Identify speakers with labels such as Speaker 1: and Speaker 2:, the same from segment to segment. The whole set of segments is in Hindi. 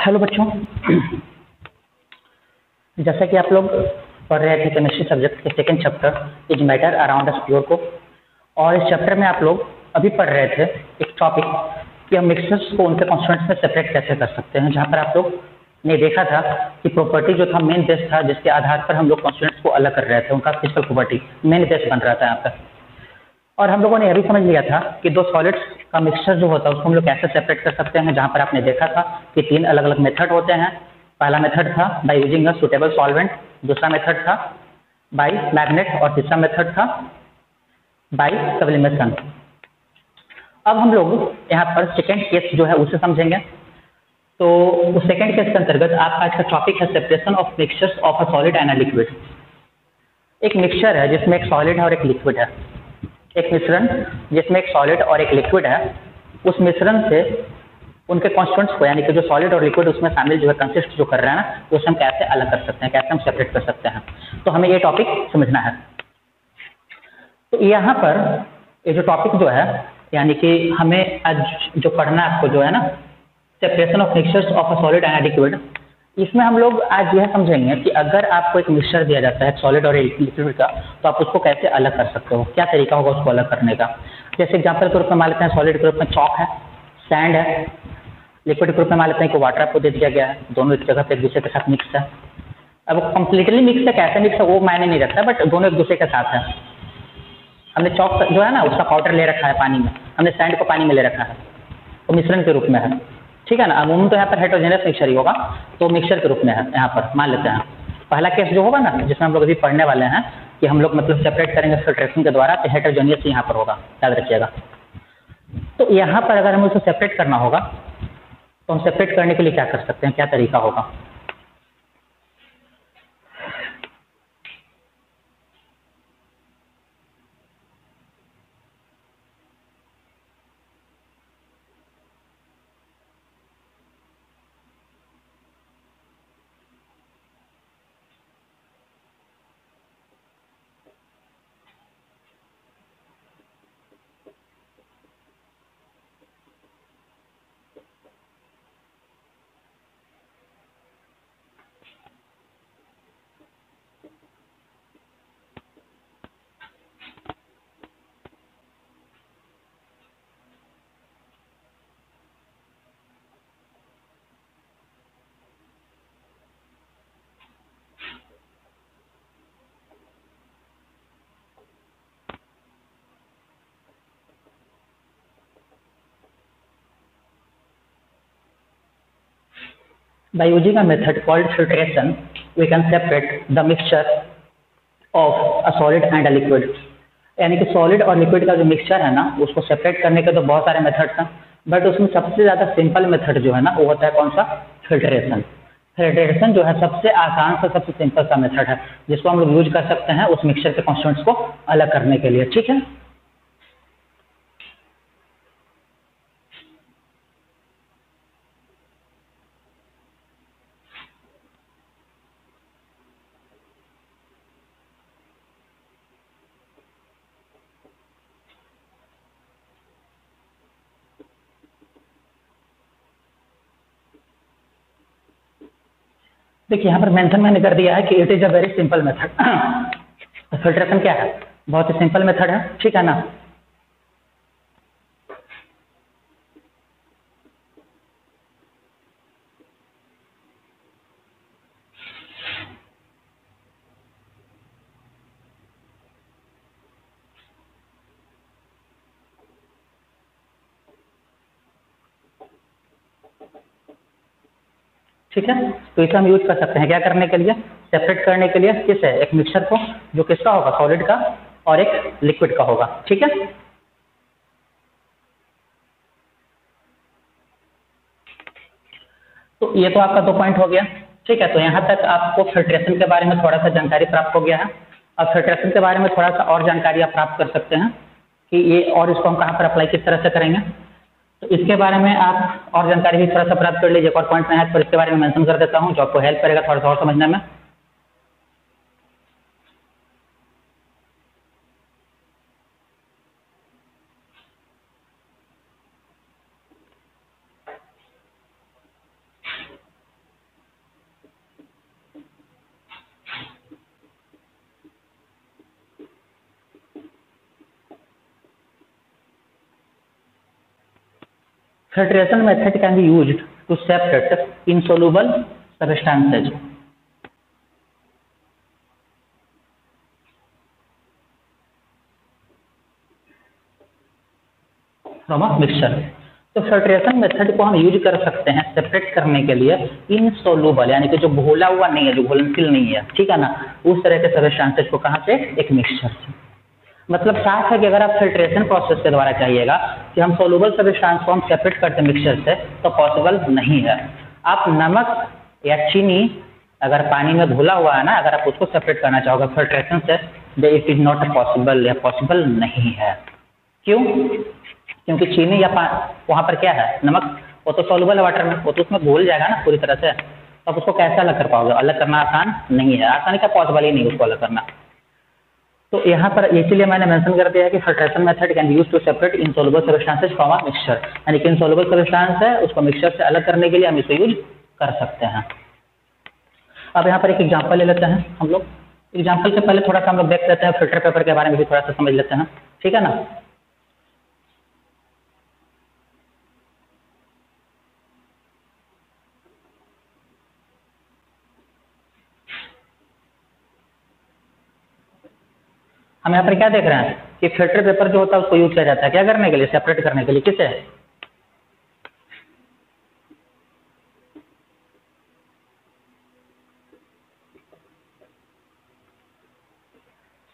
Speaker 1: हेलो बच्चों, जैसा कि आप लोग पढ़ रहे थे केमिस्ट्री सब्जेक्ट के second chapter is matter around the sphere को, और इस चैप्टर में आप लोग अभी पढ़ रहे थे एक टॉपिक कि हम मिक्सचर्स को उनके कॉन्स्टिट्यूएंट्स में सेपरेट कैसे कर सकते हैं, जहाँ पर आप लोग ने देखा था कि प्रॉपर्टी जो था मेन बेस था जिसके आधार पर हम लोग कॉन्स्टिट्यूएंट्स को अलग कर रहे थे, उनका फिजिकल प्रॉपर्टी मेन बेस बन रहा था यहाँ पर। और हम लोगों ने यह भी समझ लिया था कि दो सॉलिड्स का मिक्सचर जो होता है उसको हम लोग कैसे सेपरेट कर सकते हैं, जहाँ पर आपने देखा था कि तीन अलग अलग मेथड होते हैं। पहला मेथड था by using a suitable solvent, दूसरा मेथड था बाय मैग्नेट और तीसरा मेथड था बाय सब्लिमेशन। अब हम लोग यहाँ पर सेकेंड केस जो है उसे समझेंगे। तो उस सेकेंड केस के अंतर्गत आपका आज का टॉपिक है separation of mixtures of a solid and a liquid. एक मिक्सचर है जिसमें एक सॉलिड है और एक लिक्विड है, एक मिश्रण जिसमें एक सॉलिड और एक लिक्विड है। उस मिश्रण से उनके कॉन्स्टिट्यूएंट्स को, यानी कि जो सॉलिड और लिक्विड उसमें शामिल जो है कंसिस्ट जो कर रहे हैं ना, उसे हम कैसे अलग कर सकते हैं, कैसे हम सेपरेट कर सकते हैं। तो हमें ये टॉपिक समझना है। तो यहाँ पर ये जो टॉपिक जो है, यानी कि हमें आज जो पढ़ना है आपको जो है ना, separation of mixtures of a solid and a liquid, इसमें हम लोग आज यह समझेंगे कि अगर आपको एक मिक्सचर दिया जाता है सॉलिड और लिक्विड का, तो आप उसको कैसे अलग कर सकते हो, क्या तरीका होगा उसको अलग करने का। जैसे एग्जांपल के रूप में मान लेते हैं सॉलिड के रूप में चॉक है, सैंड है। लिक्विड के रूप में मान लेते हैं कि वाटर आपको दे दिया गया है, दोनों एक जगह पे एक दूसरे के साथ मिक्स है। अब कंप्लीटली मिक्स है, कैसे मिक्स है वो मायने नहीं रखता, बट दोनों एक दूसरे के साथ है। हमने चॉक जो है ना उसका पाउडर ले रखा है पानी में, हमने सैंड को पानी में ले रखा है, तो मिश्रण के रूप में है, ठीक है ना। अमूमन तो यहाँ पर हेटेरोजेनस मिक्सचर ही होगा, तो मिक्सचर के रूप में है यहाँ पर मान लेते हैं। पहला केस जो होगा ना जिसमें हम लोग अभी पढ़ने वाले हैं कि हम लोग मतलब सेपरेट करेंगे फिल्ट्रेशन के द्वारा, तो हेटेरोजेनियस यहाँ पर होगा, याद रखिएगा। तो यहाँ पर अगर हमें उसे सेपरेट करना होगा तो हम सेपरेट करने के लिए क्या कर सकते हैं, क्या तरीका होगा। By using a method called filtration, we can separate the mixture of a solid and a liquid. यानी कि सॉलिड और लिक्विड का जो मिक्सचर है ना उसको सेपरेट करने के तो बहुत सारे मेथड्स हैं, बट उसमें सबसे ज़्यादा सिंपल मेथड जो है ना वो होता है कौन सा, फिल्ट्रेशन। फिल्ट्रेशन जो है सबसे आसान सा सबसे सिंपल सा मेथड है जिसको हम लोग यूज कर सकते हैं उस मिक्सचर के कॉन्स्टिट्यूएंट्स को अलग करने के लिए, ठीक है। देखिए यहाँ पर मेंशन मैंने कर दिया है कि it is a very simple method. Filtration क्या है, बहुत ही सिंपल मेथड है, ठीक है ना। ठीक है, तो इसे हम यूज कर सकते हैं क्या करने के लिए, सेपरेट करने के लिए। किस है, एक मिक्सचर को जो किसका होगा, सॉलिड का और एक लिक्विड का होगा, ठीक है। तो ये तो आपका 2 पॉइंट हो गया, ठीक है। तो यहाँ तक आपको फिल्ट्रेशन के बारे में थोड़ा सा जानकारी प्राप्त हो गया है। अब फिल्ट्रेशन के बारे में थोड़ा सा और जानकारी आप प्राप्त कर सकते हैं कि ये और इसको हम कहाँ पर अप्लाई किस तरह से करेंगे। तो इसके बारे में आप और जानकारी भी थोड़ा सा प्राप्त कर लीजिए। एक और पॉइंट मैं है पर इसके बारे में मेंशन कर देता हूँ जो आपको हेल्प करेगा थोड़ा सा और समझने में। filtration method can be used to separate insoluble substances from a mixture। तो फिल्ट्रेशन मेथड को हम यूज कर सकते हैं सेपरेट करने के लिए इनसोल्यूबल, यानी कि जो घोला हुआ नहीं है, जो घुलनशील नहीं है, ठीक है ना, उस तरह के सब्सटेंसेस को कहाँ से, एक मिक्सचर से। मतलब साफ है कि अगर आप फिल्ट्रेशन प्रोसेस के द्वारा चाहिएगा कि हम सोल्यूबल सब्सटेंस को हम सेपरेट करते मिक्सचर से, तो पॉसिबल नहीं है। आप नमक या चीनी अगर पानी में घुला हुआ है ना, अगर आप उसको सेपरेट करना चाहोगे फिल्ट्रेशन से, तो इट इज नॉट पॉसिबल, या पॉसिबल नहीं है। क्यों? क्योंकि चीनी या वहाँ पर क्या है, नमक, वो तो सॉल्युबल है वाटर में, वो तो उसमें घुल जाएगा ना पूरी तरह से, तो आप उसको कैसे अलग कर पाओगे? अलग करना आसान नहीं है, आसानी का पॉसिबल ही नहीं उसको अलग करना। तो यहाँ पर इसीलिए मैंने मेंशन कर दिया है कि filtration method can use to separate insoluble substances from a mixture, यानी कि इनसॉल्युबल सब्सटेंस है उसको मिक्सचर से अलग करने के लिए हम इसको यूज कर सकते हैं। अब यहाँ पर एक एग्जाम्पल ले लेते हैं हम लोग। एग्जाम्पल से पहले थोड़ा सा हम लोग देख लेते हैं फिल्टर पेपर के बारे में भी थोड़ा सा समझ लेते हैं, ठीक है ना। हम यहाँ पर क्या देख रहे हैं कि फिल्टर पेपर जो होता है उसको यूज किया जाता है क्या करने के लिए, सेपरेट करने के लिए। किसे?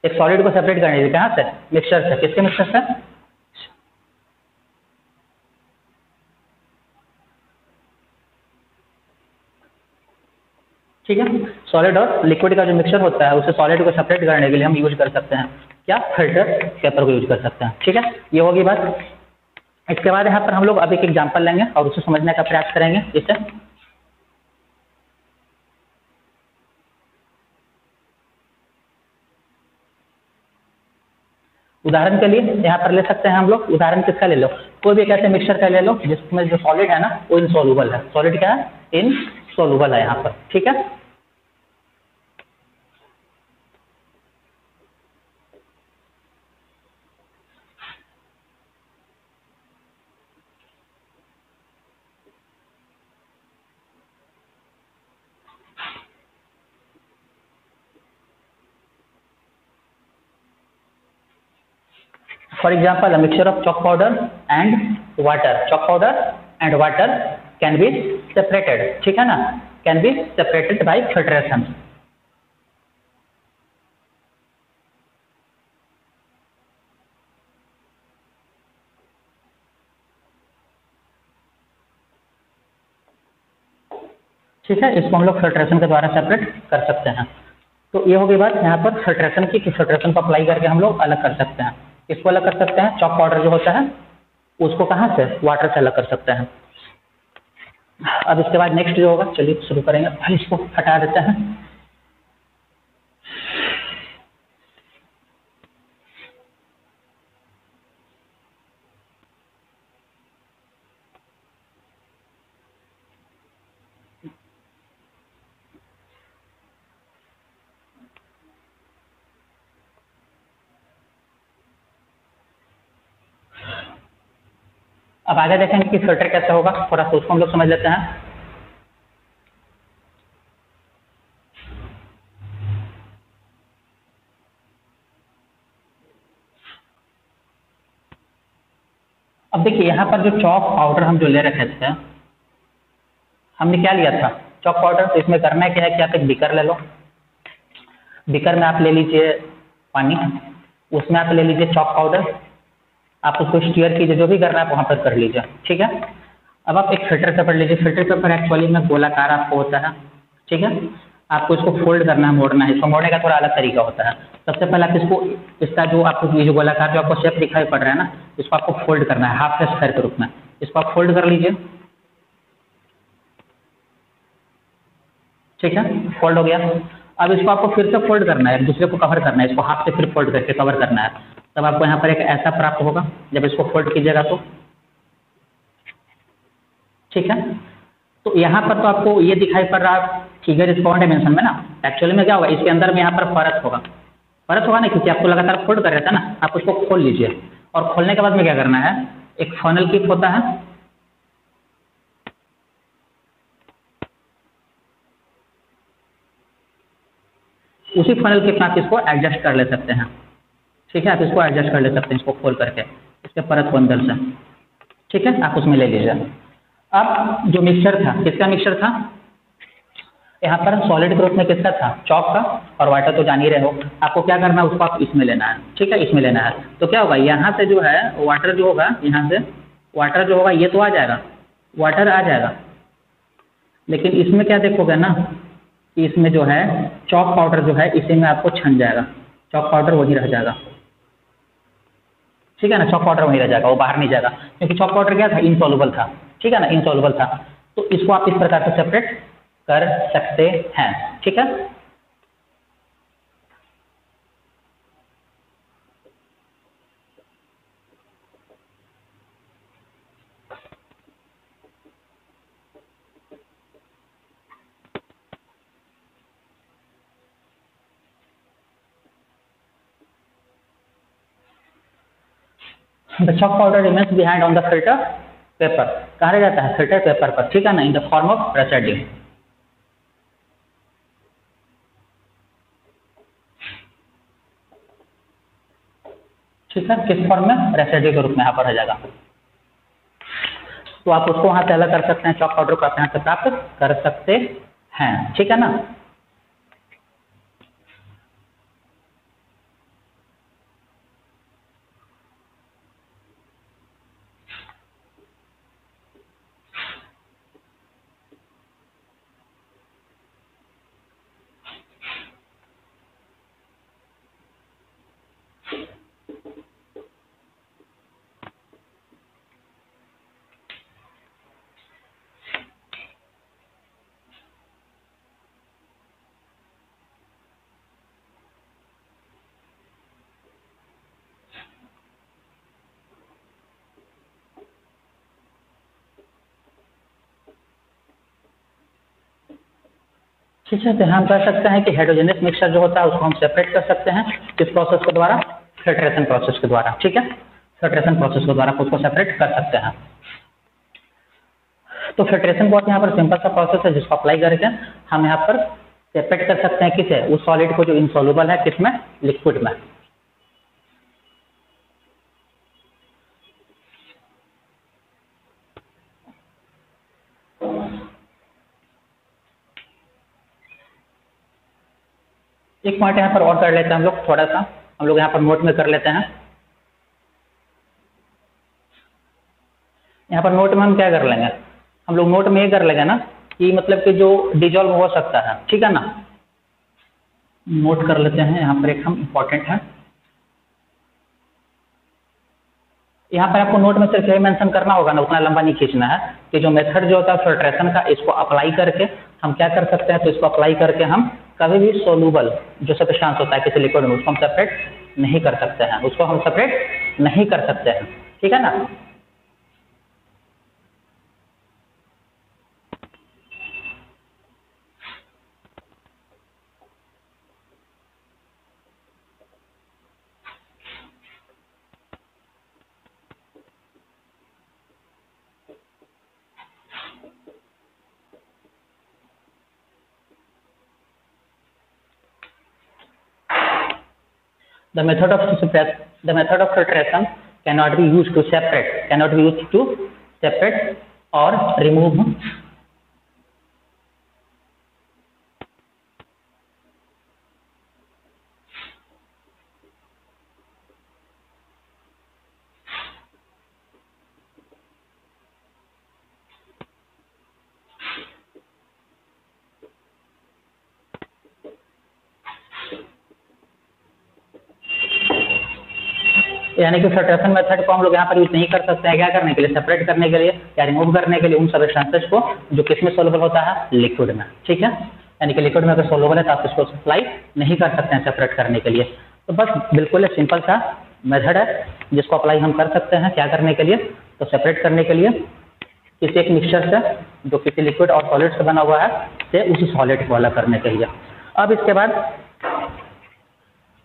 Speaker 1: एक सॉलिड को सेपरेट करने के लिए, कहाँ से, मिक्सचर से। किसके मिक्सचर से? ठीक है, सॉलिड और लिक्विड का जो मिक्सचर होता है उसे सॉलिड को सेपरेट करने के लिए हम यूज कर सकते हैं क्या, फिल्टर पेपर को यूज कर सकते हैं। ठीक है, ये होगी बात। इसके बाद यहाँ पर हम लोग अब एक एग्जांपल लेंगे और उसे समझने का प्रयास करेंगे। इसे उदाहरण के लिए यहाँ पर ले सकते हैं हम लोग, उदाहरण किसका ले लो, कोई भी एक ऐसे मिक्सचर का ले लो जिसमें जो सॉलिड है ना वो इनसॉल्युबल है। सॉलिड क्या है, इनसॉल्युबल है यहाँ पर। ठीक है, for example a mixture of chalk powder and water, chalk powder and water can be separated, ठीक है ना, can be separated by filtration। ठीक है, इसको हम लोग फिल्ट्रेशन के द्वारा सेपरेट कर सकते हैं। तो ये हो गई बात यहाँ पर फिल्ट्रेशन की, कि फिल्ट्रेशन को अप्लाई करके हम लोग अलग कर सकते हैं। इसको अलग कर सकते हैं, चॉक पाउडर जो होता है उसको कहाँ से, वाटर से अलग कर सकते हैं। अब इसके बाद नेक्स्ट जो होगा, चलिए शुरू करेंगे। पहले इसको हटा देते हैं। अब आगे देखेंगे कि फिल्टर कैसे होगा, थोड़ा सा उसको हम लोग समझ लेते हैं। अब देखिए यहाँ पर जो चॉक पाउडर हम जो ले रखे थे, हमने क्या लिया था, चॉक पाउडर। तो इसमें करना क्या है कि आप एक बीकर ले लो, बीकर में आप ले लीजिए पानी, उसमें आप ले लीजिए चॉक पाउडर, आप उसको स्टीयर कीजिए, जो भी करना है आप वहाँ पर कर लीजिए। ठीक है, अब आप एक फिल्टर पेपर लीजिए। फिल्टर पेपर एक्चुअली में गोलाकार आपको होता है। ठीक है, आपको इसको फोल्ड करना है, मोड़ना है। इसको मोड़ने का थोड़ा अलग तरीका होता है। सबसे पहले आप इसको, इसका जो आपको ये जो गोलाकार जो आपको शेप दिखाई पड़ रहा है ना, इसको आपको फोल्ड करना है हाफ स्क्वायर के रूप में। इसको आप फोल्ड कर लीजिए। ठीक है, फोल्ड हो गया। अब इसको आपको फिर से फोल्ड करना है, एक दूसरे को कवर करना है, इसको हाथ से फिर फोल्ड करके कवर करना है। तब आपको यहाँ पर एक ऐसा प्राप्त होगा जब इसको फोल्ड कीजिएगा तो। ठीक है, तो यहाँ पर तो आपको ये दिखाई पड़ रहा है फिगर इस 4 डायमेंशन में ना। एक्चुअली में क्या होगा, इसके अंदर में यहाँ पर परत होगा, परत होगा ना, क्योंकि आपको लगातार फोल्ड कर रहा था ना। आप उसको खोल लीजिए और खोलने के बाद में क्या करना है, एक फनल टिप होता है, उसी फनल के आप इसको एडजस्ट कर ले सकते हैं। ठीक है, आप इसको एडजस्ट कर ले सकते हैं, इसको खोल करके इसके परत को अंदर से। ठीक है, आप उसमें ले लीजिए। अब जो मिक्सचर था, किसका मिक्सचर था? यहाँ पर सॉलिड ग्रुप में किसका था? चॉक का। और वाटर तो जान ही रहे हो, आपको क्या करना है, उसको आप इसमें लेना है। ठीक है, इसमें लेना है। तो क्या होगा, यहाँ से जो है वाटर जो होगा, यहाँ से वाटर जो होगा ये तो आ जाएगा, वाटर आ जाएगा, लेकिन इसमें क्या देखोगे ना कि इसमें जो है चॉक पाउडर जो है इसी में आपको छन जाएगा, चॉक पाउडर वही रह जाएगा। ठीक है ना, चॉक पाउडर वहीं रह जाएगा, वो बाहर नहीं जाएगा, क्योंकि चॉक पाउडर क्या था? इनसॉल्युबल था। ठीक है ना, इनसॉल्युबल था। तो इसको आप इस प्रकार से सेपरेट कर सकते हैं। ठीक है, the chalk powder remains behind on the filter paper. कहाँ रह जाता है? फिल्टर पेपर पर। ठीक है ना, in the form of residue. ठीक है, किस फॉर्म में? रेसिड्यू के रूप में यहाँ पर रह जाएगा। तो आप उसको वहां से अलग कर सकते हैं, चॉक पाउडर को आप यहाँ से प्राप्त कर सकते हैं। ठीक है ना, ठीक है। तो हम कह सकते हैं कि हेटेरोजेनियस मिक्सचर जो होता है उसको हम सेपरेट कर सकते हैं किस प्रोसेस के द्वारा? फिल्ट्रेशन प्रोसेस के द्वारा। ठीक है, फिल्ट्रेशन प्रोसेस के द्वारा उसको सेपरेट कर सकते हैं। तो फिल्ट्रेशन बहुत यहाँ पर सिंपल सा प्रोसेस है जिसको अप्लाई करके हम यहाँ पर सेपरेट कर सकते हैं किसे? उस सॉलिड को जो इनसॉल्युबल है, किसमें? लिक्विड में। एक पॉइंट यहाँ पर और कर लेते हैं हम लोग, थोड़ा सा हम लोग यहाँ पर नोट में कर लेते हैं। यहाँ पर नोट में हम क्या कर लेंगे? हम लोग नोट में ये कर लेंगे ना कि मतलब कि जो डिजॉल्व हो सकता है। ठीक है ना, नोट कर लेते हैं यहाँ पर, एक हम इम्पोर्टेंट है। यहाँ पर आपको नोट में सिर्फ यही मेंशन करना होगा ना, उतना लंबा नहीं खींचना है, कि जो मेथड जो होता है फिल्ट्रेशन का, इसको अप्लाई करके हम क्या कर सकते हैं? तो इसको अप्लाई करके हम कभी भी सोलूबल जो सब्सटेंस होता है किसी लिक्विड में, उसको हम सेपरेट नहीं कर सकते हैं, उसको हम सेपरेट नहीं कर सकते हैं। ठीक है ना, the method of filtration cannot be used to separate or remove यानी कि फिल्ट्रेशन मेथड को हम लोग यहाँ पर यूज नहीं कर सकते हैं। क्या करने के लिए? सेपरेट करने के लिए या रिमूव करने के लिए उन सब्सटेंसेस को जो किसमें सोल्युबल होता है? लिक्विड में। ठीक है, यानी कि लिक्विड में अगर सोल्युबल है तो आप इसको सप्लाई नहीं कर सकते हैं सेपरेट करने के लिए। तो बस बिल्कुल सिंपल सा मेथड है जिसको अप्लाई हम कर सकते हैं। क्या करने के लिए? तो सेपरेट करने के लिए किसी एक मिक्सचर से जो किसी लिक्विड और सॉलिड से बना हुआ है से उसी सॉलिड को अलग करने के लिए। अब इसके बाद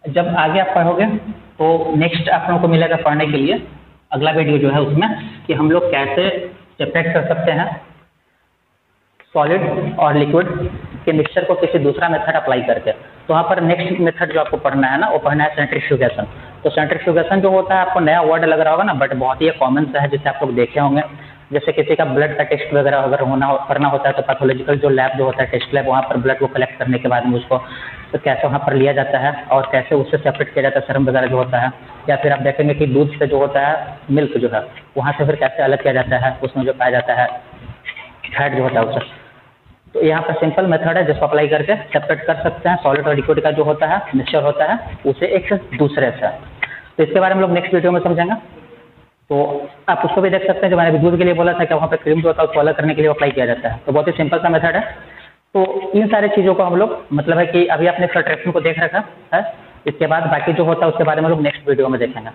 Speaker 1: जब आगे आप पढ़ोगे तो नेक्स्ट आप लोगों को मिलेगा पढ़ने के लिए अगला वीडियो जो है उसमें कि हम लोग कैसे सेपरेट कर सकते हैं सॉलिड और लिक्विड के मिक्सचर को किसी दूसरा मेथड अप्लाई करके। तो वहाँ पर नेक्स्ट मेथड जो आपको पढ़ना है ना, वो पढ़ना है सेंट्रीफ्यूगेशन। तो सेंट्रीफ्यूगेशन जो होता है, आपको नया वर्ड लग रहा होगा ना, बट बहुत ही कॉमन सा है, जिसे आप लोग देखे होंगे। जैसे किसी का ब्लड का टेस्ट वगैरह अगर करना होता है, तो पैथोलॉजिकल जो लैब जो होता है, टेस्ट लैब, वहाँ पर ब्लड को कलेक्ट करने के बाद में उसको तो कैसे वहाँ पर लिया जाता है और कैसे उससे सेपरेट किया जाता है सीरम वगैरह जो होता है। या फिर आप देखेंगे कि दूध से जो होता है, मिल्क जो है, वहाँ से फिर कैसे अलग किया जाता है, उसमें जो पाया जाता है फैट जो होता है उससे। तो यहाँ पर सिंपल मेथड है जिसको अप्लाई करके सेपरेट कर सकते हैं सॉलिड और लिक्विड का जो होता है मिक्सचर होता है, उसे एक से दूसरे से। तो इसके बारे में हम लोग नेक्स्ट वीडियो में समझेंगे। तो आप उसको भी देख सकते हैं, जो मैंने दूध के लिए बोला था कि वहाँ पर क्रीम जो होता है उसको अलग करने के लिए अप्लाई किया जाता है। तो बहुत ही सिंपल सा मेथड है। तो इन सारी चीज़ों को हम लोग मतलब है कि अभी आपने फिल्ट्रेशन को देख रखा है, इसके बाद बाकी जो होता है उसके बारे में लोग नेक्स्ट वीडियो में देखेंगे।